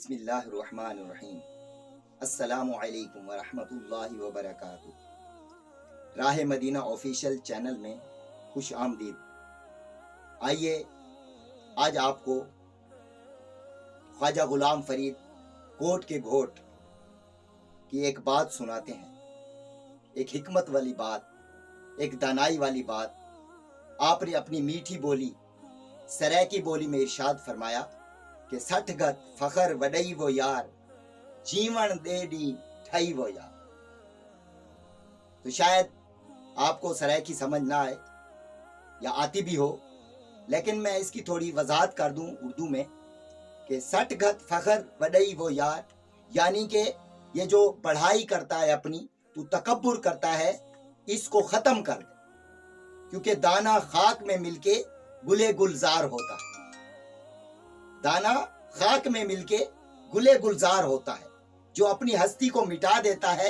बिस्मिल्लाहिर्रहमानिर्रहीम। अस्सलामु अलैकुम वरहमतुल्लाहि वबरकातुह। राह मदीना ऑफिशियल चैनल में खुश आमदीद। आइए आज आपको ख्वाजा गुलाम फरीद कोट के घोट की एक बात सुनाते हैं, एक हिकमत वाली बात, एक दानाई वाली बात। आपने अपनी मीठी बोली सरायकी बोली में इरशाद फरमाया कि सठ गत फखर वडई वो यार, जीवन दे दी ठई वो यार। तो शायद आपको सरायकी समझ ना आए या आती भी हो, लेकिन मैं इसकी थोड़ी वजाहत कर दूं उर्दू में कि सठ गत फखर वडई वो यार, यानी कि ये जो बढ़ाई करता है अपनी, तू तकब्बुर करता है, इसको खत्म कर दे, क्योंकि दाना खाक में मिलके गुले गुलजार होता है। दाना खाक में मिलके गुले गुलजार होता है। जो अपनी हस्ती को मिटा देता है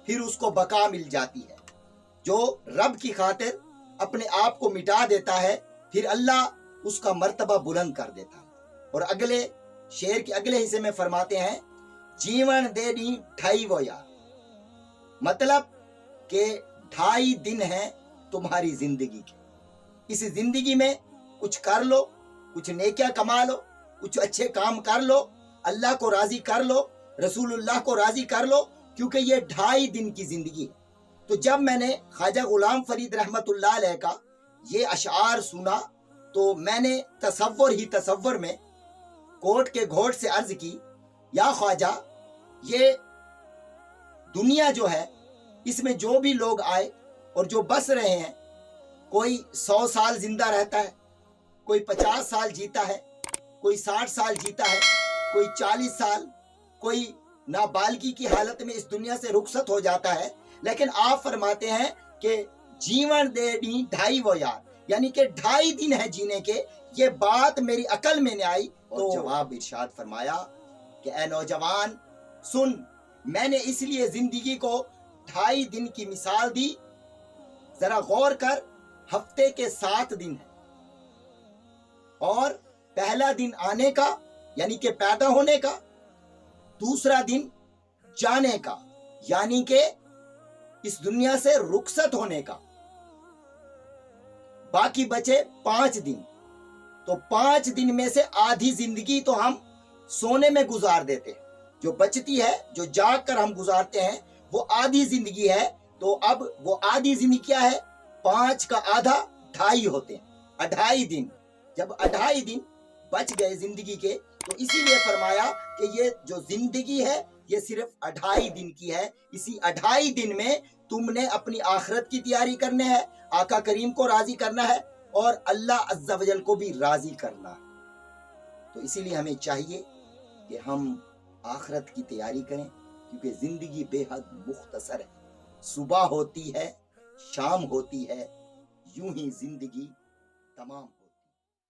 फिर उसको बका मिल जाती है। जो रब की खातिर अपने आप को मिटा देता है फिर अल्लाह उसका मर्तबा बुलंद कर देता है। और अगले शेर के अगले हिस्से में फरमाते हैं, जीवन दे दी ढाई वो यार, मतलब के 2.5 दिन है तुम्हारी जिंदगी के। इस जिंदगी में कुछ कर लो, कुछ नेकियां कमा लो, कुछ अच्छे काम कर लो, अल्लाह को राजी कर लो, रसूलुल्लाह को राजी कर लो, क्योंकि ये 2.5 दिन की जिंदगी है। तो जब मैंने ख्वाजा गुलाम फरीद रहमतुल्लाह अलैह का ये अशआर सुना तो मैंने तसव्वुर में कोट के घोट से अर्ज की, या ख्वाजा, ये दुनिया जो है इसमें जो भी लोग आए और जो बस रहे हैं, कोई 100 साल जिंदा रहता है, कोई 50 साल जीता है, कोई 60 साल जीता है, कोई 40 साल, कोई नाबालगी की हालत में इस दुनिया से रुखसत हो जाता है। लेकिन आप फरमाते हैं कि जीवन दे दी ढाई वो यार, यानी कि 2.5 दिन है जीने के। ये बात मेरी अकल में नहीं आई तो जवाब इरशाद फरमाया कि ए नौजवान सुन, मैंने इसलिए जिंदगी को 2.5 दिन की मिसाल दी, जरा गौर कर। हफ्ते के 7 दिन है और पहला दिन आने का यानी कि पैदा होने का, दूसरा दिन जाने का यानी कि इस दुनिया से रुखसत होने का, बाकी बचे 5 दिन। तो 5 दिन में से आधी जिंदगी तो हम सोने में गुजार देते हैं, जो बचती है, जो जाग कर हम गुजारते हैं, वो आधी जिंदगी है। तो अब वो आधी जिंदगी क्या है? 5 का आधा 2.5 होते हैं, 2.5 दिन। जब 2.5 दिन बच गए जिंदगी के, तो इसीलिए फरमाया कि ये जो जिंदगी है ये सिर्फ 2.5 दिन की है। इसी 2.5 दिन में तुमने अपनी आखिरत की तैयारी करने है, आका करीम को राजी करना है और अल्लाह अज़्ज़ा वजल को भी राजी करना है। तो इसीलिए हमें चाहिए कि हम आखिरत की तैयारी करें, क्योंकि जिंदगी बेहद मुख्तसर है। सुबह होती है, शाम होती है, यूं ही जिंदगी तमाम।